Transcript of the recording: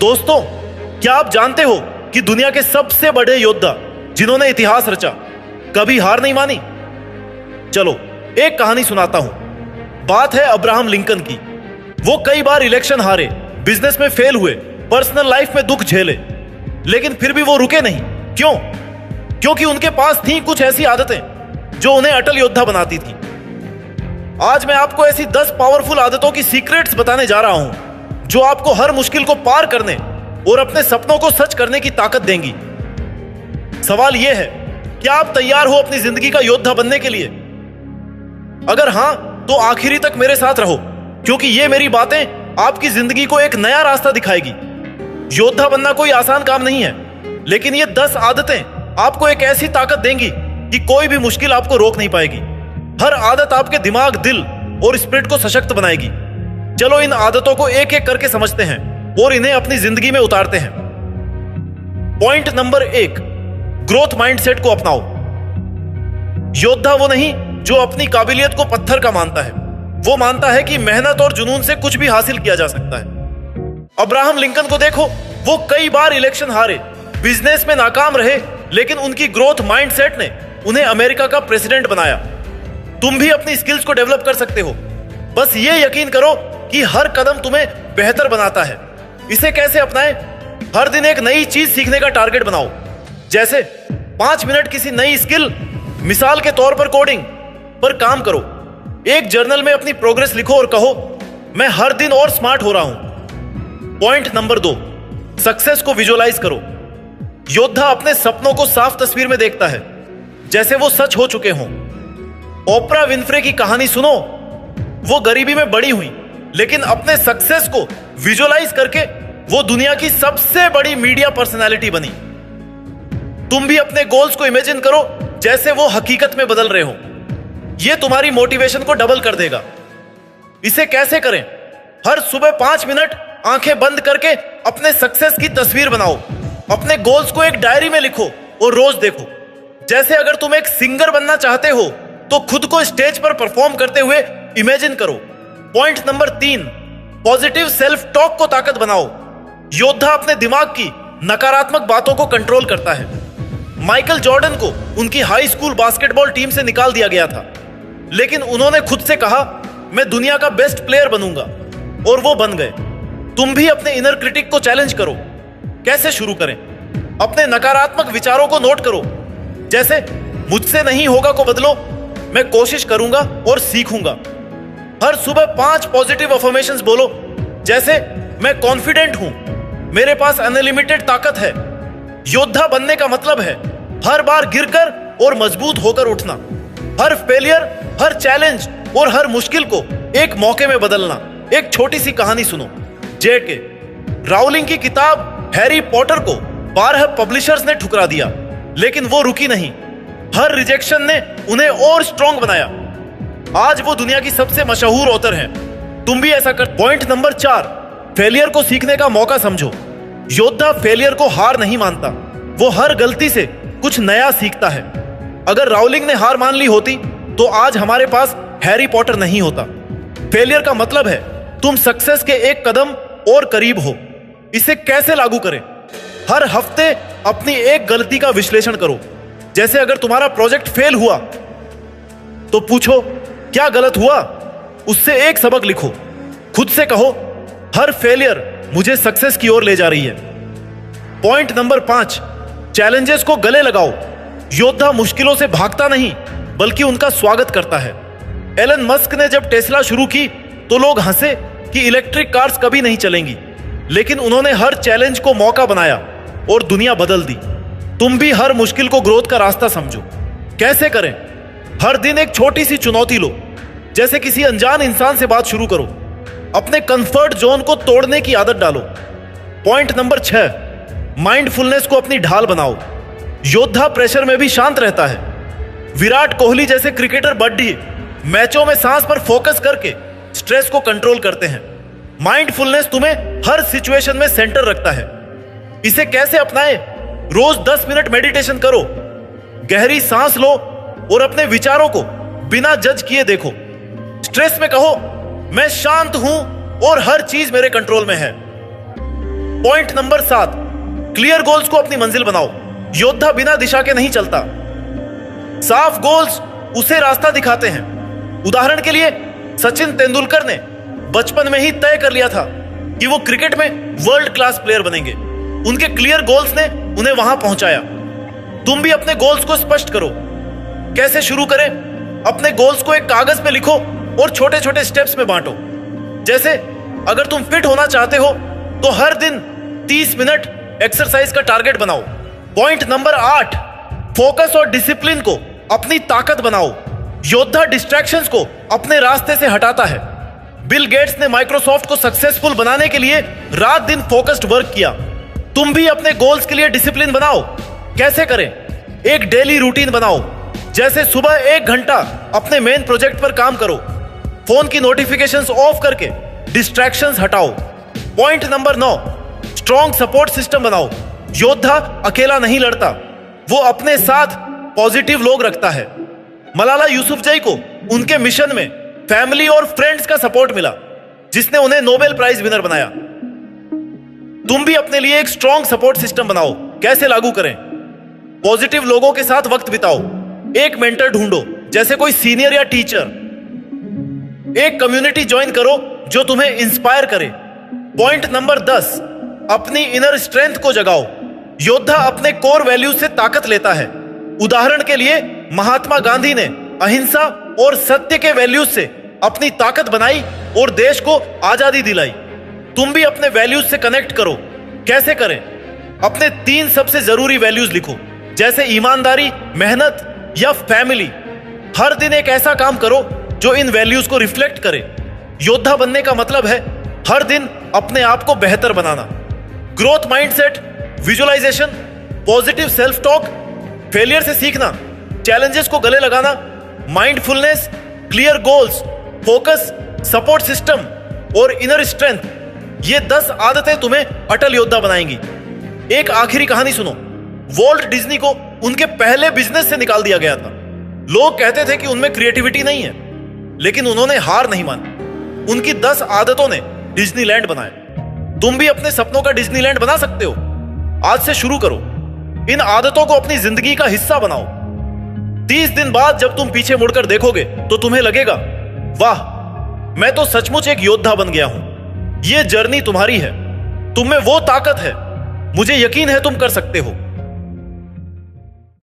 दोस्तों, क्या आप जानते हो कि दुनिया के सबसे बड़े योद्धा जिन्होंने इतिहास रचा कभी हार नहीं मानी? चलो एक कहानी सुनाता हूं। बात है अब्राहम लिंकन की। वो कई बार इलेक्शन हारे, बिजनेस में फेल हुए, पर्सनल लाइफ में दुख झेले, लेकिन फिर भी वो रुके नहीं। क्यों? क्योंकि उनके पास थी कुछ ऐसी आदतें जो उन्हें अटल योद्धा बनाती थी। आज मैं आपको ऐसी 10 पावरफुल आदतों की सीक्रेट्स बताने जा रहा हूं जो आपको हर मुश्किल को पार करने और अपने सपनों को सच करने की ताकत देंगी। सवाल यह है, क्या आप तैयार हो अपनी जिंदगी का योद्धा बनने के लिए? अगर हां, तो आखिरी तक मेरे साथ रहो, क्योंकि ये मेरी बातें आपकी जिंदगी को एक नया रास्ता दिखाएगी। योद्धा बनना कोई आसान काम नहीं है, लेकिन ये 10 आदतें आपको एक ऐसी ताकत देंगी कि कोई भी मुश्किल आपको रोक नहीं पाएगी। हर आदत आपके दिमाग, दिल और स्पिरिट को सशक्त बनाएगी। चलो इन आदतों को एक एक करके समझते हैं और इन्हें अपनी जिंदगी में उतारते हैं। पॉइंट नंबर 1, ग्रोथ माइंडसेट को अपनाओ। योद्धा वो नहीं जो अपनी काबिलियत को पत्थर का मानता है, वो मानता है कि मेहनत और जुनून से कुछ भी हासिल किया जा सकता है। अब्राहम लिंकन को देखो, वो कई बार इलेक्शन हारे, बिजनेस में नाकाम रहे, लेकिन उनकी ग्रोथ माइंडसेट ने उन्हें अमेरिका का प्रेसिडेंट बनाया। तुम भी अपनी स्किल्स को डेवलप कर सकते हो, बस ये यकीन करो कि हर कदम तुम्हें बेहतर बनाता है। इसे कैसे अपनाएं? हर दिन एक नई चीज सीखने का टारगेट बनाओ। जैसे 5 मिनट किसी नई स्किल, मिसाल के तौर पर कोडिंग पर काम करो। एक जर्नल में अपनी प्रोग्रेस लिखो और कहो, मैं हर दिन और स्मार्ट हो रहा हूं। पॉइंट नंबर 2, सक्सेस को विजुअलाइज करो। योद्धा अपने सपनों को साफ तस्वीर में देखता है, जैसे वो सच हो चुके हों। ओपरा विनफ्रे की कहानी सुनो। वो गरीबी में बड़ी हुई, लेकिन अपने सक्सेस को विजुअलाइज करके वो दुनिया की सबसे बड़ी मीडिया पर्सनालिटी बनी। तुम भी अपने गोल्स को इमेजिन करो जैसे वो हकीकत में बदल रहे हो। ये तुम्हारी मोटिवेशन को डबल कर देगा। इसे कैसे करें? हर सुबह 5 मिनट आंखें बंद करके अपने सक्सेस की तस्वीर बनाओ। अपने गोल्स को एक डायरी में लिखो और रोज देखो। जैसे अगर तुम एक सिंगर बनना चाहते हो तो खुद को स्टेज पर परफॉर्म करते हुए इमेजिन करो। Point number 3, positive self talk को ताकत बनाओ। योद्धा अपने दिमाग की नकारात्मक बातों को कंट्रोल करता है। माइकल जॉर्डन को उनकी हाई स्कूल बास्केटबॉल टीम से निकाल दिया गया था, लेकिन उन्होंने खुद से कहा, मैं दुनिया का बेस्ट प्लेयर बनूंगा, और वो बन गए। तुम भी अपने इनर क्रिटिक को चैलेंज करो। कैसे शुरू करें? अपने नकारात्मक विचारों को नोट करो। जैसे मुझसे नहीं होगा को बदलो, मैं कोशिश करूंगा और सीखूंगा। हर सुबह 5 पॉजिटिव अफर्मेशंस बोलो, जैसे मैं कॉन्फिडेंट हूं, मेरे पास अनलिमिटेड ताकत है। योद्धा बनने का मतलब है हर बार गिरकर और मजबूत होकर उठना। हर फेलियर, हर चैलेंज और हर मुश्किल को एक मौके में बदलना। एक छोटी सी कहानी सुनो। J.K. राउलिंग की किताब हैरी पॉटर को 12 पब्लिशर्स ने ठुकरा दिया, लेकिन वो रुकी नहीं। हर रिजेक्शन ने उन्हें और स्ट्रॉन्ग बनाया। आज वो दुनिया की सबसे मशहूर ऑथर हैं। तुम भी ऐसा कर। पॉइंट नंबर 4, फेलियर को सीखने का मौका समझो। योद्धा फेलियर को हार नहीं मानता, वो हर गलती से कुछ नया सीखता है। अगर राउलिंग ने हार मान ली होती तो आज हमारे पास हैरी पॉटर नहीं होता। फेलियर का मतलब है तुम सक्सेस के एक कदम और करीब हो। इसे कैसे लागू करें? हर हफ्ते अपनी एक गलती का विश्लेषण करो। जैसे अगर तुम्हारा प्रोजेक्ट फेल हुआ तो पूछो, क्या गलत हुआ? उससे एक सबक लिखो। खुद से कहो, हर फेलियर मुझे सक्सेस की ओर ले जा रही है। पॉइंट नंबर 5, चैलेंजेस को गले लगाओ। योद्धा मुश्किलों से भागता नहीं, बल्कि उनका स्वागत करता है। एलन मस्क ने जब टेस्ला शुरू की तो लोग हंसे कि इलेक्ट्रिक कार्स कभी नहीं चलेंगी, लेकिन उन्होंने हर चैलेंज को मौका बनाया और दुनिया बदल दी। तुम भी हर मुश्किल को ग्रोथ का रास्ता समझो। कैसे करें? हर दिन एक छोटी सी चुनौती लो। जैसे किसी अनजान इंसान से बात शुरू करो। अपने कंफर्ट जोन को तोड़ने की आदत डालो। पॉइंट नंबर 6, माइंडफुलनेस को अपनी ढाल बनाओ। योद्धा प्रेशर में भी शांत रहता है। विराट कोहली जैसे क्रिकेटर बड्डी मैचों में सांस पर फोकस करके स्ट्रेस को कंट्रोल करते हैं। माइंडफुलनेस तुम्हें हर सिचुएशन में सेंटर रखता है। इसे कैसे अपनाएं? रोज 10 मिनट मेडिटेशन करो। गहरी सांस लो और अपने विचारों को बिना जज किए देखो। स्ट्रेस में कहो, मैं शांत हूं और हर चीज मेरे कंट्रोल में है। पॉइंट नंबर 7, क्लियर गोल्स को अपनी मंजिल बनाओ। योद्धा बिना दिशा के नहीं चलता। साफ गोल्स उसे रास्ता दिखाते हैं। उदाहरण के लिए सचिन तेंदुलकर ने बचपन में ही तय कर लिया था कि वो क्रिकेट में वर्ल्ड क्लास प्लेयर बनेंगे। उनके क्लियर गोल्स ने उन्हें वहां पहुंचाया। तुम भी अपने गोल्स को स्पष्ट करो। कैसे शुरू करें? अपने गोल्स को एक कागज पे लिखो और छोटे छोटे स्टेप्स में बांटो। जैसे अगर तुम फिट होना चाहते हो तो हर दिन 30 मिनट एक्सरसाइज का टारगेट बनाओ। पॉइंट नंबर 8, फोकस और डिसिप्लिन को अपनी ताकत बनाओ। योद्धा डिस्ट्रैक्शंस को अपने रास्ते से हटाता है। बिल गेट्स ने माइक्रोसॉफ्ट को सक्सेसफुल बनाने के लिए रात दिन फोकस्ड वर्क किया। तुम भी अपने गोल्स के लिए डिसिप्लिन बनाओ। कैसे करें? एक डेली रूटीन बनाओ। जैसे सुबह 1 घंटा अपने मेन प्रोजेक्ट पर काम करो। फोन की नोटिफिकेशंस ऑफ करके डिस्ट्रैक्शंस हटाओ। Point number 9, strong support system बनाओ। योद्धा अकेला नहीं लड़ता, वो अपने साथ पॉजिटिव लोग रखता है। मलाला यूसुफजई को उनके मिशन में फैमिली और फ्रेंड्स का सपोर्ट मिला, जिसने उन्हें नोबेल प्राइज विनर बनाया। तुम भी अपने लिए एक स्ट्रॉन्ग सपोर्ट सिस्टम बनाओ। कैसे लागू करें? पॉजिटिव लोगों के साथ वक्त बिताओ। एक मेंटर ढूंढो, जैसे कोई सीनियर या टीचर। एक कम्युनिटी ज्वाइन करो जो तुम्हें इंस्पायर करे। पॉइंट नंबर 10, अपनी इनर स्ट्रेंथ को जगाओ। योद्धा अपने कोर वैल्यूज से ताकत लेता है। उदाहरण के लिए महात्मा गांधी ने अहिंसा और सत्य के वैल्यूज से अपनी ताकत बनाई और देश को आजादी दिलाई। तुम भी अपने वैल्यूज से कनेक्ट करो। कैसे करें? अपने 3 सबसे जरूरी वैल्यूज लिखो, जैसे ईमानदारी, मेहनत या फैमिली। हर दिन एक ऐसा काम करो जो इन वैल्यूज को रिफ्लेक्ट करे। योद्धा बनने का मतलब है हर दिन अपने आप को बेहतर बनाना। Growth mindset, visualisation, positive self talk, failure से सीखना, चैलेंजेस को गले लगाना, mindfulness, clear goals, focus, support system और इनर स्ट्रेंथ, ये 10 आदतें तुम्हें अटल योद्धा बनाएंगी। एक आखिरी कहानी सुनो। वॉल्ट डिज्नी को उनके पहले बिजनेस से निकाल दिया गया था। लोग कहते थे कि उनमें क्रिएटिविटी नहीं है, लेकिन उन्होंने हार नहीं मानी। उनकी 10 आदतों ने डिज्नीलैंड बनाया। तुम भी अपने सपनों का डिज्नीलैंड बना सकते हो। आज से शुरू करो। इन आदतों को अपनी जिंदगी का हिस्सा बनाओ। 30 दिन बाद जब तुम पीछे मुड़कर देखोगे तो तुम्हें लगेगा, वाह, मैं तो सचमुच एक योद्धा बन गया हूं। यह जर्नी तुम्हारी है। तुम में वो ताकत है। मुझे यकीन है तुम कर सकते हो।